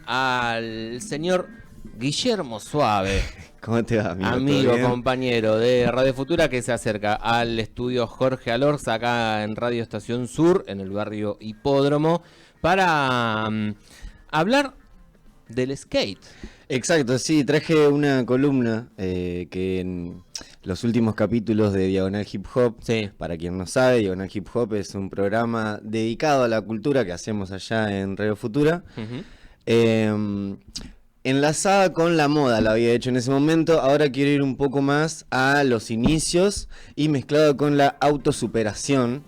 al señor Guillermo Suave, ¿Cómo te va, amigo, compañero de Radio Futura, que se acerca al estudio Jorge Alorza, acá en Radio Estación Sur, en el barrio Hipódromo, para hablar del skate. Exacto, sí, traje una columna que en los últimos capítulos de Diagonal Hip Hop, Sí. Para quien no sabe, Diagonal Hip Hop es un programa dedicado a la cultura que hacemos allá en Radio Futura. Enlazada con la moda, la había hecho en ese momento. Ahora quiero ir un poco más a los inicios y mezclado con la autosuperación,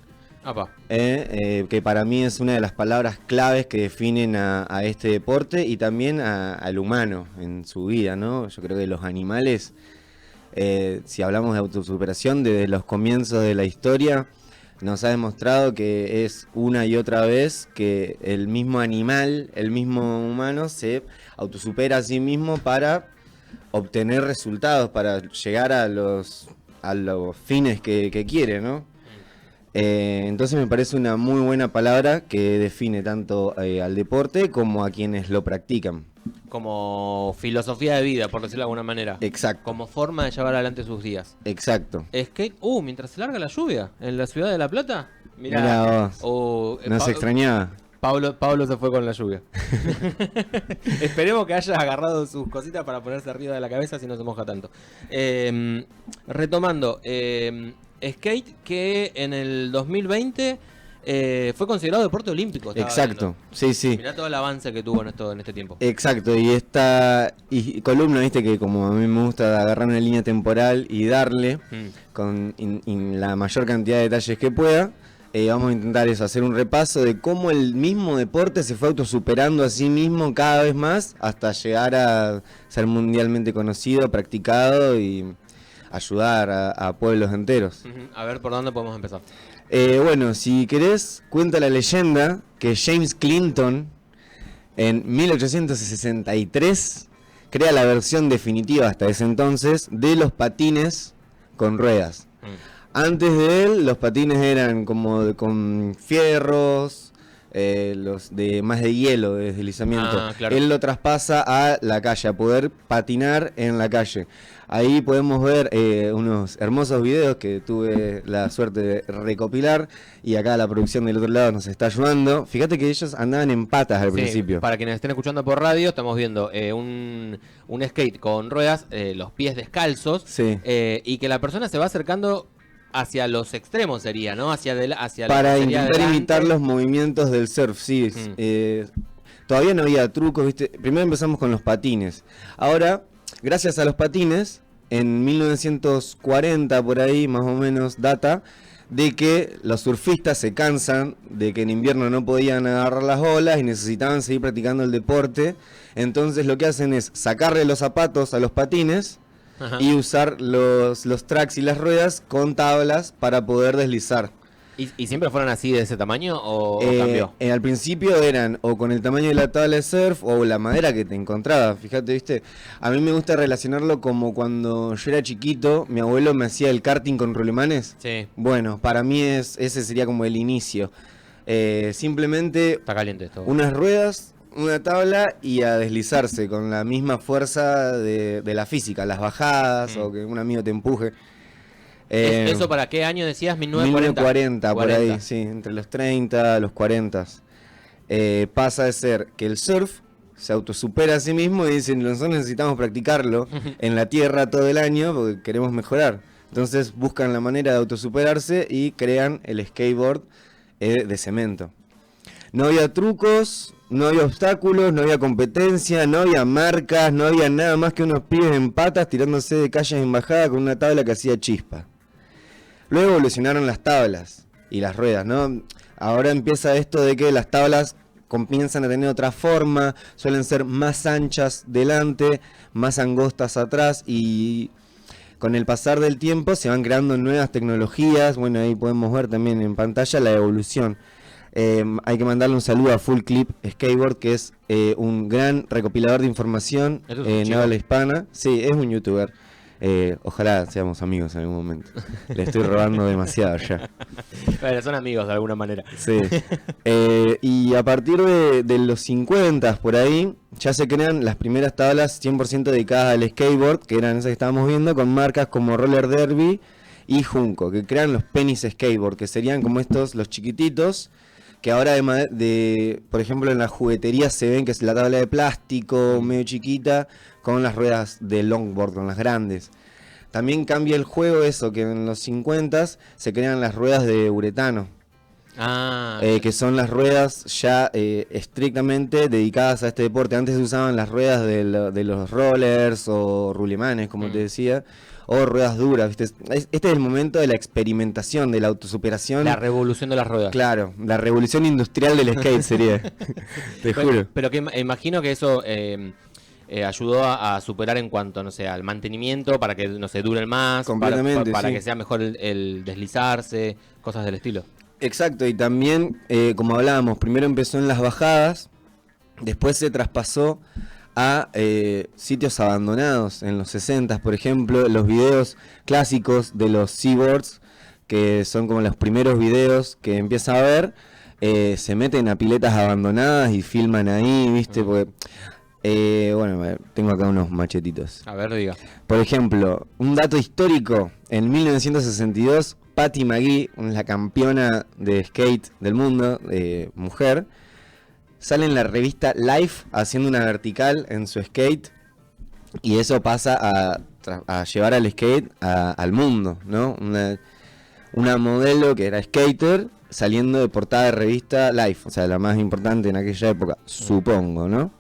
que para mí es una de las palabras claves que definen a este deporte y también al humano en su vida, ¿no? Yo creo que los animales, si hablamos de autosuperación, desde los comienzos de la historia, nos ha demostrado que es una y otra vez que el mismo animal, el mismo humano se autosupera a sí mismo para obtener resultados, para llegar a los fines que quiere, ¿no? Entonces me parece una muy buena palabra que define tanto al deporte como a quienes lo practican. Como filosofía de vida, por decirlo de alguna manera. Exacto. Como forma de llevar adelante sus días. Exacto. Skate, mientras se larga la lluvia en la ciudad de La Plata. Mirá vos, nos extrañaba. Pablo se fue con la lluvia. Esperemos que haya agarrado sus cositas para ponerse arriba de la cabeza si no se moja tanto. Retomando, skate que en el 2020 fue considerado deporte olímpico. Exacto, sí, sí. Mirá todo el avance que tuvo en este tiempo. Exacto, y esta columna, viste que como a mí me gusta agarrar una línea temporal y darle con la mayor cantidad de detalles que pueda, vamos a intentar eso, hacer un repaso de cómo el mismo deporte se fue autosuperando a sí mismo cada vez más hasta llegar a ser mundialmente conocido, practicado y ayudar a pueblos enteros. A ver, ¿por dónde podemos empezar? Bueno, si querés, cuenta la leyenda que James Clinton en 1863 crea la versión definitiva hasta ese entonces de los patines con ruedas. Antes de él, los patines eran como con fierros, los de más de hielo, de deslizamiento. Claro. Él lo traspasa a la calle, a poder patinar en la calle. Ahí podemos ver unos hermosos videos que tuve la suerte de recopilar y acá la producción del otro lado nos está ayudando. Fíjate que ellos andaban en patas al principio. Para quienes estén escuchando por radio, estamos viendo un skate con ruedas, los pies descalzos, y que la persona se va acercando hacia los extremos, sería, ¿no? Para intentar imitar los movimientos del surf, sí. Todavía no había trucos, ¿viste? Primero empezamos con los patines. Ahora, gracias a los patines, en 1940 por ahí, más o menos, data de que los surfistas se cansan de que en invierno no podían agarrar las olas y necesitaban seguir practicando el deporte. Entonces lo que hacen es sacarle los zapatos a los patines y usar los tracks y las ruedas con tablas para poder deslizar. ¿Y siempre fueron así de ese tamaño o cambió? Al principio eran o con el tamaño de la tabla de surf o la madera que te encontraba. Fíjate, viste, a mí me gusta relacionarlo como cuando yo era chiquito, mi abuelo me hacía el karting con rulemanes. Sí. Bueno, para mí ese sería como el inicio. Simplemente está caliente esto. Unas ruedas, una tabla y a deslizarse con la misma fuerza de la física, las bajadas o que un amigo te empuje. ¿Eso para qué año decías? 1940, por ahí, sí, entre los 30 los 40. Pasa de ser que el surf se autosupera a sí mismo y dicen, nosotros necesitamos practicarlo en la tierra todo el año porque queremos mejorar. Entonces buscan la manera de autosuperarse y crean el skateboard de cemento. No había trucos, no había obstáculos, no había competencia, no había marcas, no había nada más que unos pibes en patas tirándose de calles en bajada con una tabla que hacía chispa. Luego evolucionaron las tablas y las ruedas, ¿no? Ahora empieza esto de que las tablas comienzan a tener otra forma, suelen ser más anchas delante, más angostas atrás y con el pasar del tiempo se van creando nuevas tecnologías. Bueno, ahí podemos ver también en pantalla la evolución. Hay que mandarle un saludo a Full Clip Skateboard, que es un gran recopilador de información en habla hispana. Sí, es un youtuber. Ojalá seamos amigos en algún momento. Le estoy robando demasiado ya. Bueno, son amigos de alguna manera. Sí. Y a partir de los 50 por ahí, ya se crean las primeras tablas 100% dedicadas al skateboard, que eran esas que estábamos viendo, con marcas como Roller Derby y Junco, que crean los Penis Skateboard, que serían como estos, los chiquititos, que ahora por ejemplo en la juguetería se ven que es la tabla de plástico medio chiquita con las ruedas de longboard, con las grandes. También cambia el juego eso, que en los 50 se crean las ruedas de uretano, que son las ruedas ya estrictamente dedicadas a este deporte. Antes se usaban las ruedas de los rollers o rulemanes, como te decía, o ruedas duras, ¿viste? Este es el momento de la experimentación, de la autosuperación. La revolución de las ruedas. Claro, la revolución industrial del skate sería. Te juro. Pero que imagino que eso ayudó a superar en cuanto, no sé, al mantenimiento, para que, no se duren más, completamente, para sí, que sea mejor el deslizarse, cosas del estilo. Exacto, y también, como hablábamos, primero empezó en las bajadas, después se traspasó a sitios abandonados en los 60, por ejemplo, los videos clásicos de los seaboards, que son como los primeros videos que empieza a ver, se meten a piletas abandonadas y filman ahí, ¿viste? Porque, bueno, tengo acá unos machetitos. A ver, diga. Por ejemplo, un dato histórico, en 1962, Patty McGee, la campeona de skate del mundo, mujer, sale en la revista Life haciendo una vertical en su skate, y eso pasa a llevar al skate al mundo, ¿no? Una modelo que era skater saliendo de portada de revista Life, o sea, la más importante en aquella época, supongo, ¿no?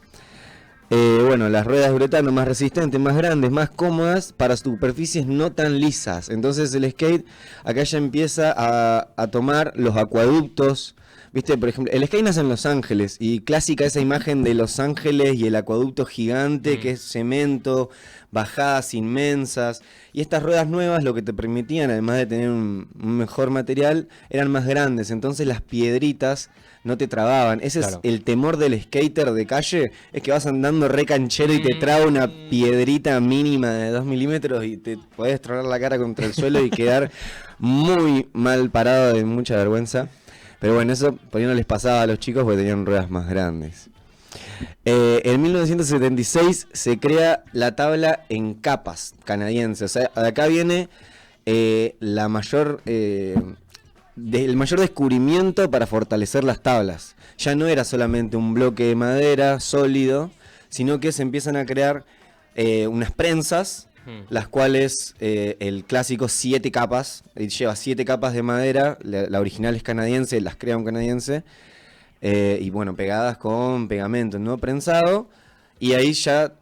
Bueno, las ruedas de uretano más resistentes, más grandes, más cómodas para superficies no tan lisas. Entonces el skate acá ya empieza a tomar los acueductos. Viste, por ejemplo, el skate nace en Los Ángeles, y clásica esa imagen de Los Ángeles y el acueducto gigante que es cemento, bajadas inmensas, y estas ruedas nuevas lo que te permitían, además de tener un mejor material, eran más grandes, entonces las piedritas no te trababan. Ese es el temor del skater de calle, es que vas andando re canchero y te traba una piedrita mínima de 2 milímetros y te podés tronar la cara contra el suelo y quedar muy mal parado de mucha vergüenza. Pero bueno, eso por ahí no les pasaba a los chicos porque tenían ruedas más grandes. En 1976 se crea la tabla en capas canadiense. O sea, de acá viene el mayor descubrimiento para fortalecer las tablas. Ya no era solamente un bloque de madera sólido, sino que se empiezan a crear unas prensas, las cuales el clásico 7 capas, lleva 7 capas de madera, la original es canadiense, las crea un canadiense, y bueno, pegadas con pegamento, ¿no? Prensado, y ahí ya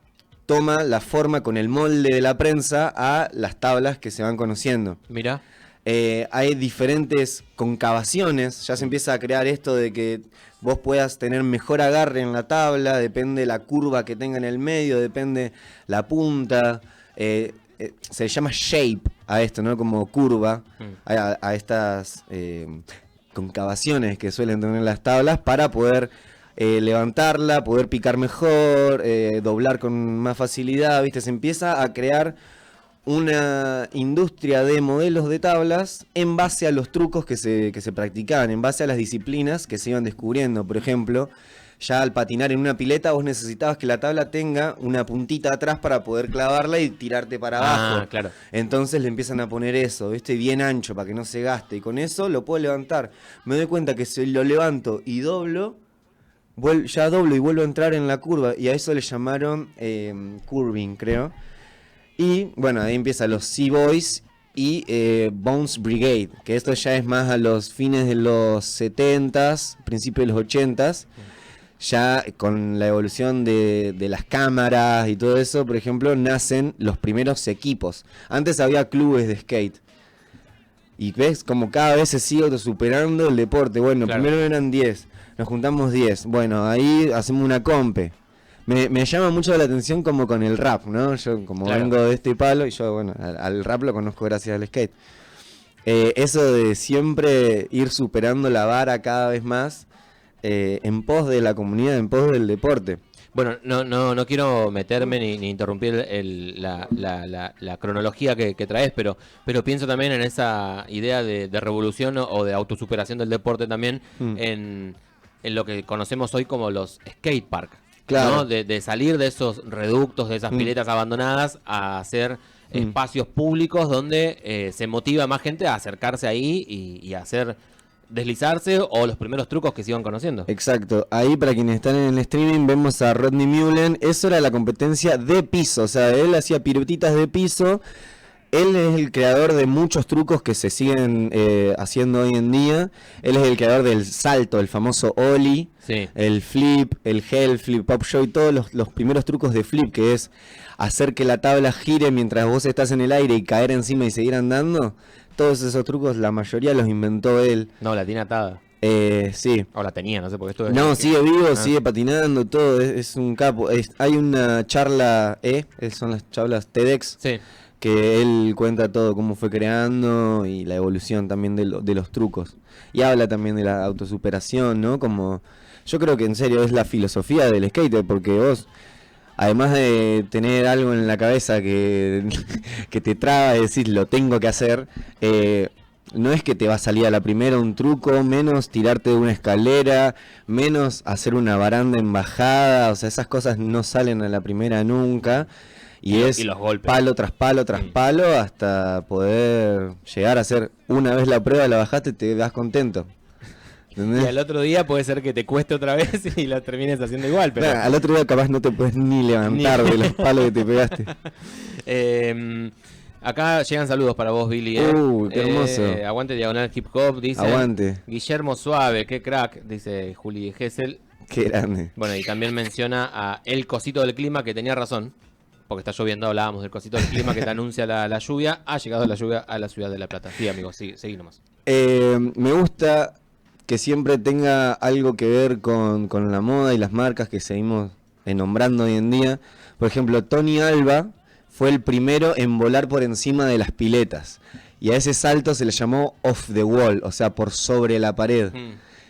toma la forma con el molde de la prensa a las tablas que se van conociendo. Mira. Hay diferentes concavaciones, ya se empieza a crear esto de que vos puedas tener mejor agarre en la tabla, depende la curva que tenga en el medio, depende la punta. Se llama shape a esto, ¿no? Como curva, a estas concavaciones que suelen tener las tablas para poder levantarla, poder picar mejor, doblar con más facilidad, ¿viste? Se empieza a crear una industria de modelos de tablas en base a los trucos que se practicaban, en base a las disciplinas que se iban descubriendo. Por ejemplo, ya al patinar en una pileta vos necesitabas que la tabla tenga una puntita atrás para poder clavarla y tirarte para abajo. Claro. Entonces le empiezan a poner eso, ¿viste? Bien ancho para que no se gaste, y con eso lo puedo levantar. Me doy cuenta que si lo levanto y doblo, ya doblo y vuelvo a entrar en la curva, y a eso le llamaron curving, creo. Y bueno, ahí empiezan los Sea Boys y Bones Brigade, que esto ya es más a los fines de los 70s, principios de los 80s, ya con la evolución de las cámaras y todo eso, por ejemplo, nacen los primeros equipos. Antes había clubes de skate, y ves como cada vez se sigue superando el deporte. Bueno, claro. Primero eran 10, nos juntamos 10, bueno, ahí hacemos una compe. Me llama mucho la atención como con el rap, ¿no? Yo como vengo de este palo, y yo, bueno, al rap lo conozco gracias al skate. Eso de siempre ir superando la vara cada vez más en pos de la comunidad, en pos del deporte. Bueno, no quiero meterme ni interrumpir la cronología que traes, pero pienso también en esa idea de revolución o de autosuperación del deporte también en lo que conocemos hoy como los skate park, claro, ¿no? De salir de esos reductos, de esas piletas abandonadas a hacer espacios públicos donde se motiva a más gente a acercarse ahí y a hacer deslizarse o los primeros trucos que se iban conociendo. Exacto, ahí para quienes están en el streaming vemos a Rodney Mullen. Eso era la competencia de piso, o sea, él hacía pirutitas de piso. Él es el creador de muchos trucos que se siguen haciendo hoy en día. Él es el creador del salto, el famoso ollie, sí, el flip, el hell flip, pop show y todos los primeros trucos de flip, que es hacer que la tabla gire mientras vos estás en el aire y caer encima y seguir andando. Todos esos trucos, la mayoría los inventó él. No, la tiene atada. Sí. O la tenía, no sé, porque esto es... No, sigue vivo, sigue patinando, todo, es un capo. Hay una charla, son las charlas TEDx, sí, que él cuenta todo, cómo fue creando y la evolución también de los trucos. Y habla también de la autosuperación, ¿no? Como, yo creo que en serio es la filosofía del skater, porque vos... Además de tener algo en la cabeza que te traba y decís lo tengo que hacer, no es que te va a salir a la primera un truco, menos tirarte de una escalera, menos hacer una baranda en bajada, o sea, esas cosas no salen a la primera nunca. Y los golpes, palo tras palo tras palo, hasta poder llegar a hacer una vez la prueba, la bajaste y te das contento. ¿Entendés? Y al otro día puede ser que te cueste otra vez y la termines haciendo igual. Pero... al otro día capaz no te puedes ni levantar de los palos que te pegaste. Acá llegan saludos para vos, Billy. Qué hermoso. Aguante Diagonal Hip Hop, dice. Aguante. Guillermo Suave, qué crack, dice Juli Gesell. Qué grande. Bueno, y también menciona a El Cosito del Clima, que tenía razón, porque está lloviendo, hablábamos del Cosito del Clima que te anuncia la lluvia. Ha llegado la lluvia a la ciudad de La Plata. Sí, amigos, seguí nomás. Me gusta que siempre tenga algo que ver con la moda y las marcas que seguimos nombrando hoy en día. Por ejemplo, Tony Alva fue el primero en volar por encima de las piletas. Y a ese salto se le llamó off the wall, o sea, por sobre la pared.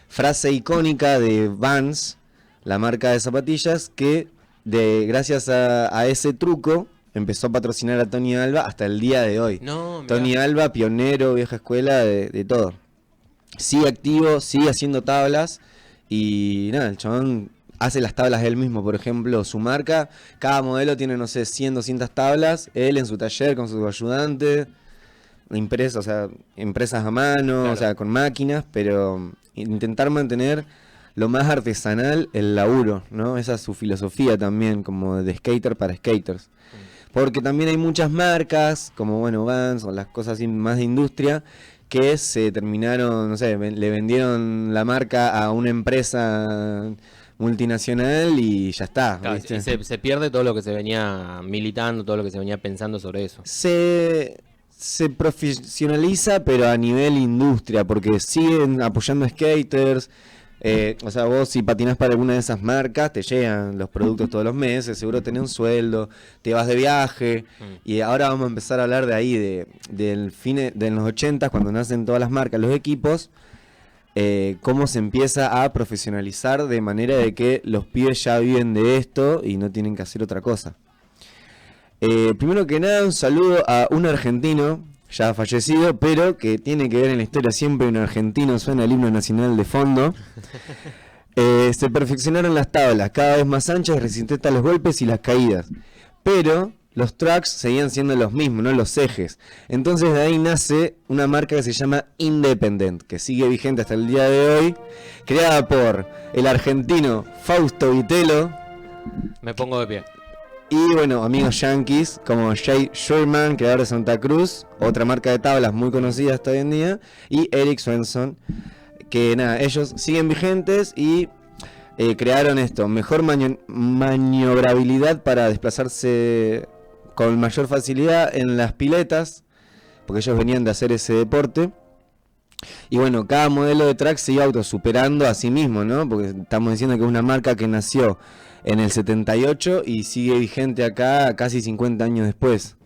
Frase icónica de Vans, la marca de zapatillas, que gracias a ese truco empezó a patrocinar a Tony Alva hasta el día de hoy. No, Tony Alva, pionero, vieja escuela, de todo. Sigue activo, sigue haciendo tablas y nada, el chabón hace las tablas él mismo. Por ejemplo, su marca, cada modelo tiene, no sé, 100, 200 tablas, él en su taller con su ayudante, impresas, o sea, impresas a mano, claro, o sea, con máquinas, pero intentar mantener lo más artesanal el laburo, ¿no? Esa es su filosofía también, como de skater para skaters. Porque también hay muchas marcas, como bueno, Vans o las cosas así más de industria, que se terminaron, no sé, le vendieron la marca a una empresa multinacional y ya está. Claro, y se pierde todo lo que se venía militando, todo lo que se venía pensando sobre eso. Se profesionaliza, pero a nivel industria, porque siguen apoyando skaters. O sea, vos si patinás para alguna de esas marcas, te llegan los productos todos los meses, seguro tenés un sueldo, te vas de viaje. Y ahora vamos a empezar a hablar de ahí, del fin de los 80, cuando nacen todas las marcas, los equipos, cómo se empieza a profesionalizar de manera de que los pibes ya viven de esto y no tienen que hacer otra cosa. Primero que nada, un saludo a un argentino ya fallecido, pero que tiene que ver en la historia. Siempre un argentino suena el himno nacional de fondo. Se perfeccionaron las tablas, cada vez más anchas y resistentes a los golpes y las caídas, pero los tracks seguían siendo los mismos, no los ejes. Entonces de ahí nace una marca que se llama Independent, que sigue vigente hasta el día de hoy, creada por el argentino Fausto Vitelo. Me pongo de pie. Y bueno, amigos yankees como Jay Sherman, creador de Santa Cruz, otra marca de tablas muy conocida hasta hoy en día, y Eric Swenson, que nada, ellos siguen vigentes y crearon esto, mejor maniobrabilidad para desplazarse con mayor facilidad en las piletas, porque ellos venían de hacer ese deporte. Y bueno, cada modelo de track se iba autosuperando a sí mismo, ¿no? Porque estamos diciendo que es una marca que nació en el 78 y sigue vigente acá casi 50 años después.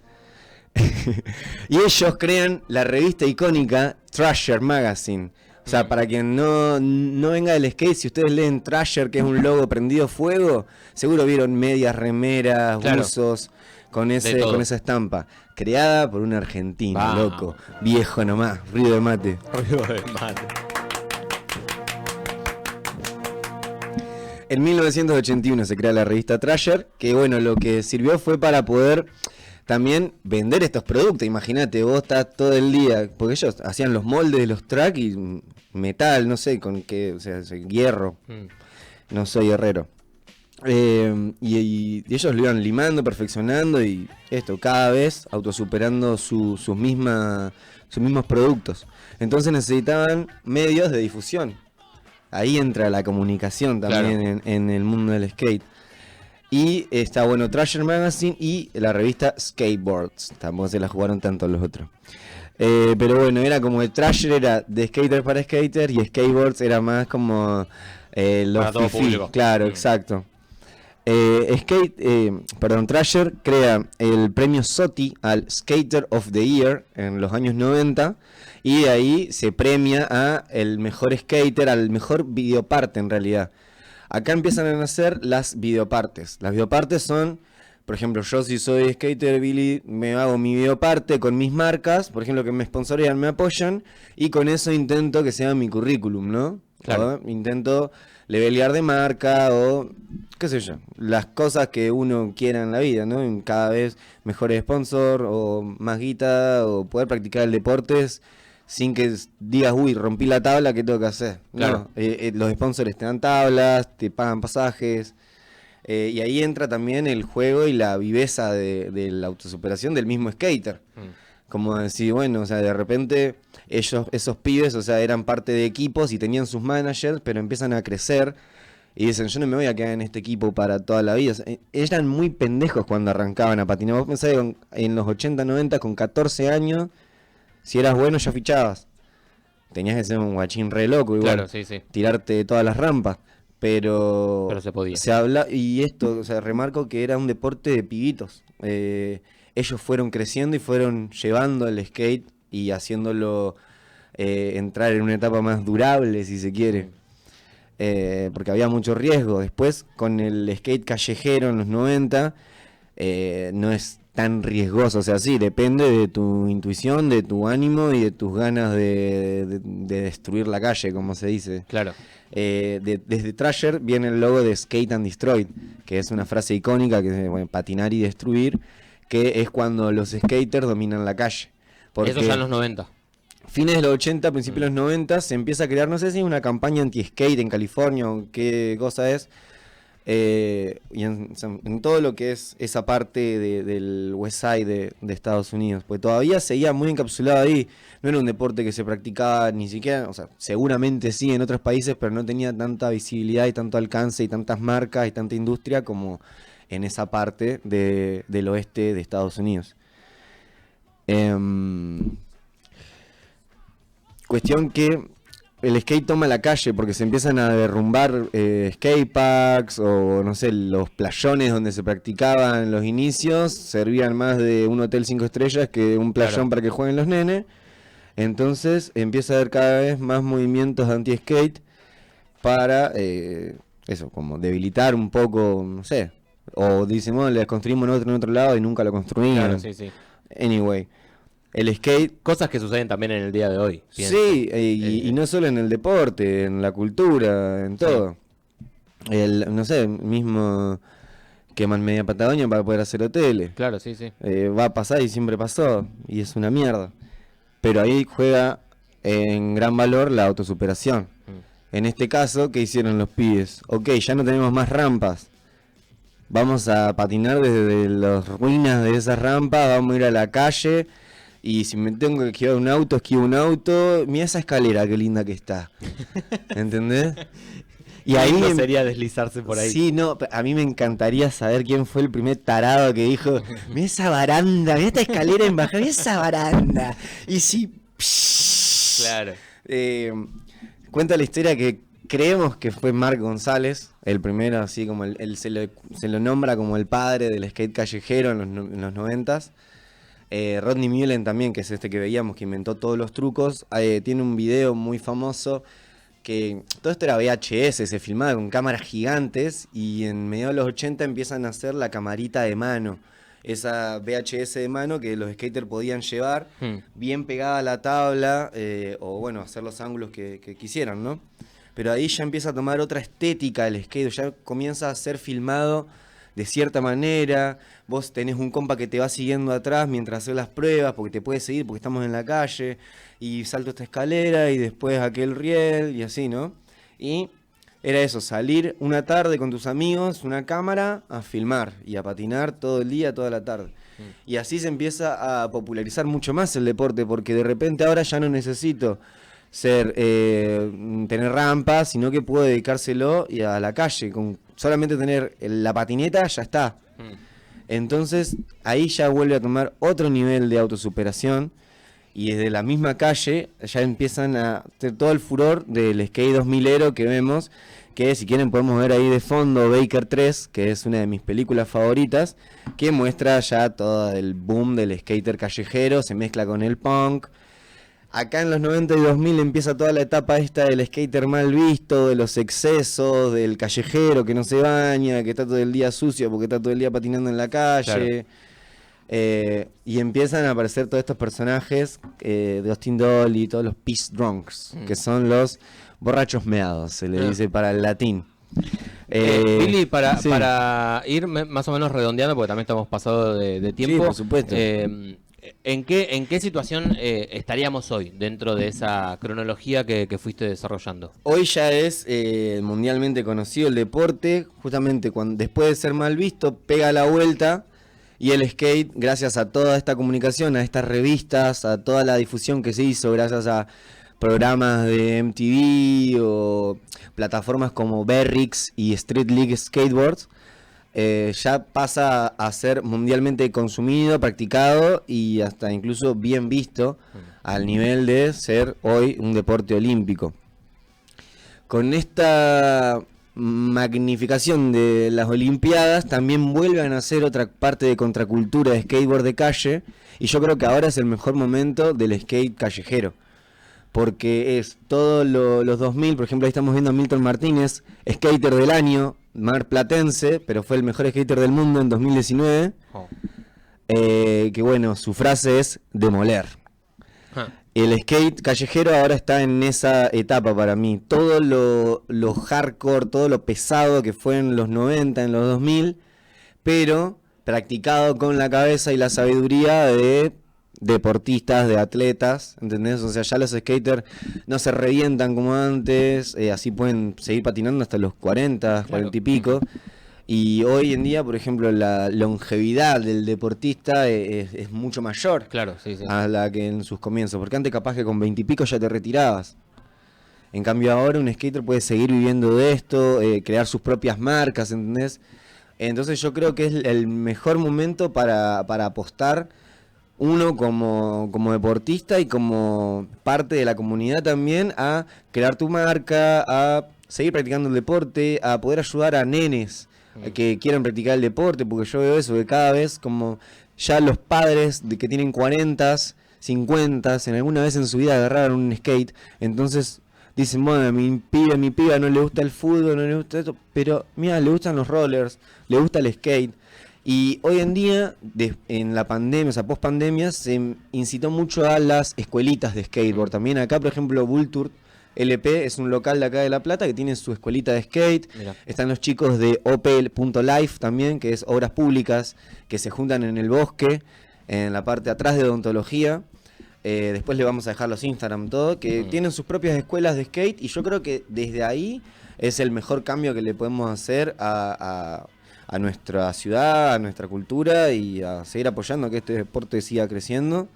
Y ellos crean la revista icónica Thrasher Magazine. O sea, para quien no venga del skate, si ustedes leen Thrasher, que es un logo prendido fuego, seguro vieron medias, remeras, buzos con esa estampa. Creada por un argentino, loco. Viejo nomás, ruido de mate. Ruido de mate. En 1981 se crea la revista Thrasher, que bueno, lo que sirvió fue para poder también vender estos productos. Imagínate, vos estás todo el día, porque ellos hacían los moldes de los tracks y metal, no sé, con qué, o sea, hierro. No soy herrero. Y ellos lo iban limando, perfeccionando y esto, cada vez autosuperando sus mismos productos. Entonces necesitaban medios de difusión. Ahí entra la comunicación también en el mundo del skate. Y está, bueno, Thrasher Magazine y la revista Skateboards. Tampoco se la jugaron tanto los otros. Pero bueno, era como el Thrasher era de skater para skater y Skateboards era más como los para todo público. Claro, exacto. Thrasher crea el premio SOTY al Skater of the Year en los años 90 y de ahí se premia a el mejor skater, al mejor videoparte en realidad. Acá empiezan a nacer las videopartes. Las videopartes son, por ejemplo, yo si soy skater, Billy, me hago mi videoparte con mis marcas, por ejemplo, que me sponsorean, me apoyan, y con eso intento que sea mi currículum, ¿no? Claro. Intento levelear de marca o qué sé yo, las cosas que uno quiera en la vida, ¿no? Cada vez mejor sponsor o más guita o poder practicar el deporte sin que digas, uy, rompí la tabla, ¿qué tengo que hacer? Claro. No, los sponsors te dan tablas, te pagan pasajes, y ahí entra también el juego y la viveza de la autosuperación del mismo skater. Como decir, bueno, o sea, de repente esos pibes, o sea, eran parte de equipos y tenían sus managers, pero empiezan a crecer y dicen, yo no me voy a quedar en este equipo para toda la vida. O sea, eran muy pendejos cuando arrancaban a patinar. Vos pensás que en los 80, 90, con 14 años, si eras bueno ya fichabas. Tenías que ser un guachín re loco igual, claro, sí. Tirarte todas las rampas. Pero se podía. Se habla, y esto, o sea, remarco que era un deporte de pibitos. Ellos fueron creciendo y fueron llevando el skate y haciéndolo entrar en una etapa más durable, si se quiere. Porque había mucho riesgo. Después, con el skate callejero en los 90, no es tan riesgoso. O sea, sí, depende de tu intuición, de tu ánimo y de tus ganas de destruir la calle, como se dice. Claro. Desde Thrasher viene el logo de Skate and Destroy, que es una frase icónica, que es patinar y destruir, que es cuando los skaters dominan la calle. Porque eso ya en los 90. Fines de los 80, principios de los 90, se empieza a crear, no sé si una campaña anti-skate en California o qué cosa es, y en todo lo que es esa parte del West Side de Estados Unidos, pues todavía seguía muy encapsulado ahí. No era un deporte que se practicaba ni siquiera, o sea, seguramente sí en otros países, pero no tenía tanta visibilidad y tanto alcance y tantas marcas y tanta industria como en esa parte del oeste de Estados Unidos. Cuestión que el skate toma la calle porque se empiezan a derrumbar skateparks o no sé, los playones donde se practicaban en los inicios servían más de un hotel 5 estrellas que un playón para que jueguen los nenes. Entonces empieza a haber cada vez más movimientos anti-skate para eso, como debilitar un poco, no sé, o dicen, bueno, le construimos en otro lado y nunca lo construimos. Claro, sí. Anyway, el skate... Cosas que suceden también en el día de hoy. Pienso. Sí, y no solo en el deporte, en la cultura, en todo. Sí. No sé, mismo queman media Patagonia para poder hacer hoteles. Claro, sí. Va a pasar y siempre pasó, y es una mierda. Pero ahí juega en gran valor la autosuperación. En este caso, ¿qué hicieron los pibes? Ok, ya no tenemos más rampas. Vamos a patinar desde las ruinas de esas rampas, vamos a ir a la calle... Y si me tengo que esquivar un auto, esquivo un auto. Mira esa escalera, qué linda que está. ¿Entendés? Y ahí sería deslizarse por ahí. Sí, no, a mí me encantaría saber quién fue el primer tarado que dijo, mira esa baranda, mira esta escalera en baja, mira esa baranda. Y si... Claro. Cuenta la historia que creemos que fue Marc González, el primero, así como se lo nombra como el padre del skate callejero en los 90s. Rodney Mullen también, que es este que veíamos, que inventó todos los trucos, tiene un video muy famoso que todo esto era VHS, se filmaba con cámaras gigantes y en medio de los 80 empiezan a hacer la camarita de mano. Esa VHS de mano que los skaters podían llevar bien pegada a la tabla o bueno, hacer los ángulos que quisieran, ¿no? Pero ahí ya empieza a tomar otra estética el skate, ya comienza a ser filmado de cierta manera, vos tenés un compa que te va siguiendo atrás mientras haces las pruebas, porque te puede seguir porque estamos en la calle, y salto esta escalera y después aquel riel y así, ¿no? Y era eso, salir una tarde con tus amigos, una cámara, a filmar y a patinar todo el día, toda la tarde. Y así se empieza a popularizar mucho más el deporte, porque de repente ahora ya no necesito tener rampa, sino que puedo dedicárselo y a la calle, con solamente tener la patineta ya está. Entonces ahí ya vuelve a tomar otro nivel de autosuperación y desde la misma calle ya empiezan a tener todo el furor del skate 2000ero que vemos, que si quieren podemos ver ahí de fondo Baker 3, que es una de mis películas favoritas, que muestra ya todo el boom del skater callejero, se mezcla con el punk. Acá en los 90 y 2000 empieza toda la etapa esta del skater mal visto, de los excesos, del callejero que no se baña, que está todo el día sucio porque está todo el día patinando en la calle. Claro. Y empiezan a aparecer todos estos personajes de Austin Dolly, todos los peace drunks, que son los borrachos meados, se le dice para el latín. Billy, para ir más o menos redondeando, porque también estamos pasados de tiempo. Sí, por supuesto. ¿En qué situación estaríamos hoy dentro de esa cronología que fuiste desarrollando? Hoy ya es mundialmente conocido el deporte, justamente después de ser mal visto, pega la vuelta y el skate, gracias a toda esta comunicación, a estas revistas, a toda la difusión que se hizo, gracias a programas de MTV o plataformas como Berrix y Street League Skateboards, ya pasa a ser mundialmente consumido, practicado y hasta incluso bien visto al nivel de ser hoy un deporte olímpico. Con esta magnificación de las Olimpiadas también vuelve a nacer otra parte de contracultura de skateboard de calle y yo creo que ahora es el mejor momento del skate callejero. Porque es todos los 2000, por ejemplo ahí estamos viendo a Milton Martínez, skater del año, marplatense, pero fue el mejor skater del mundo en 2019. Que bueno, su frase es demoler. El skate callejero ahora está en esa etapa para mí. Todo lo hardcore, todo lo pesado que fue en los 90, en los 2000, pero practicado con la cabeza y la sabiduría de deportistas, de atletas, ¿entendés? O sea, ya los skaters no se revientan como antes, así pueden seguir patinando hasta los 40, 40 y pico. Y hoy en día, por ejemplo, la longevidad del deportista es mucho mayor, claro, sí. a la que en sus comienzos, porque antes capaz que con 20 y pico ya te retirabas. En cambio ahora un skater puede seguir viviendo de esto, crear sus propias marcas, ¿entendés? Entonces yo creo que es el mejor momento para apostar uno como deportista y como parte de la comunidad también a crear tu marca, a seguir practicando el deporte, a poder ayudar a nenes que quieran practicar el deporte, porque yo veo eso, que cada vez como ya los padres que tienen 40, 50, en alguna vez en su vida agarraron un skate, entonces dicen, bueno, a mi piba no le gusta el fútbol, no le gusta esto, pero mira, le gustan los rollers, le gusta el skate. Y hoy en día, en la pandemia, o sea, post pandemia, se incitó mucho a las escuelitas de skateboard. También acá, por ejemplo, Vulture LP es un local de acá de La Plata que tiene su escuelita de skate. Mirá. Están los chicos de OP.life también, que es obras públicas, que se juntan en el bosque, en la parte atrás de odontología. Después le vamos a dejar los Instagram, todo, que tienen sus propias escuelas de skate. Y yo creo que desde ahí es el mejor cambio que le podemos hacer a nuestra ciudad, a nuestra cultura y a seguir apoyando que este deporte siga creciendo,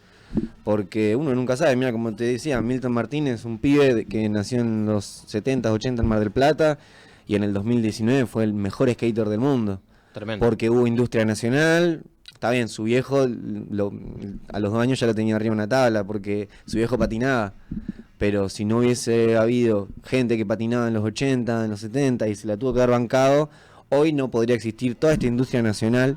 porque uno nunca sabe. Mira, como te decía, Milton Martínez, un pibe que nació en los 70, 80 en Mar del Plata y en el 2019 fue el mejor skater del mundo. Tremendo. Porque hubo industria nacional. Está bien, su viejo a los 2 años ya lo tenía arriba de una tabla porque su viejo patinaba. Pero si no hubiese habido gente que patinaba en los 80, en los 70 y se la tuvo que haber bancado, hoy no podría existir toda esta industria nacional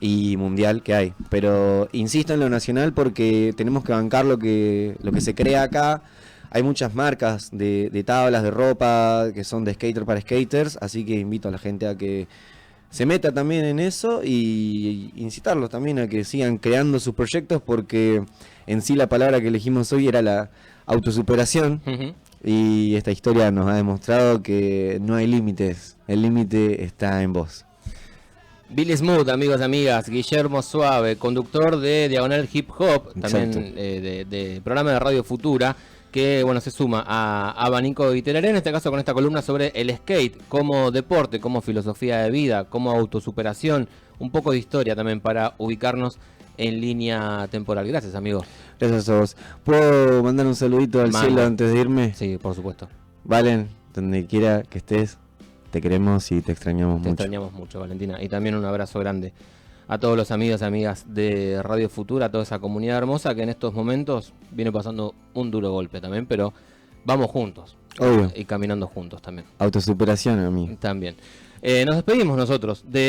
y mundial que hay. Pero insisto en lo nacional porque tenemos que bancar lo que se crea acá. Hay muchas marcas de tablas, de ropa, que son de skater para skaters, así que invito a la gente a que se meta también en eso y incitarlos también a que sigan creando sus proyectos, porque en sí la palabra que elegimos hoy era la autosuperación. Y esta historia nos ha demostrado que no hay límites, el límite está en vos. Billy Smooth, amigos y amigas, Guillermo Suave, conductor de Diagonal Hip Hop, también de programa de Radio Futura, que bueno, se suma a Abanico y Tereré, en este caso con esta columna sobre el skate como deporte, como filosofía de vida, como autosuperación, un poco de historia también para ubicarnos en línea temporal. Gracias, amigo. Gracias a vos. ¿Puedo mandar un saludito al cielo antes de irme? Sí, por supuesto. Valen, donde quiera que estés, te queremos y te extrañamos mucho. Te extrañamos mucho, Valentina. Y también un abrazo grande a todos los amigos y amigas de Radio Futura, a toda esa comunidad hermosa que en estos momentos viene pasando un duro golpe también, pero vamos juntos. Obvio. Y caminando juntos también. Autosuperación, a mí. También. Nos despedimos nosotros de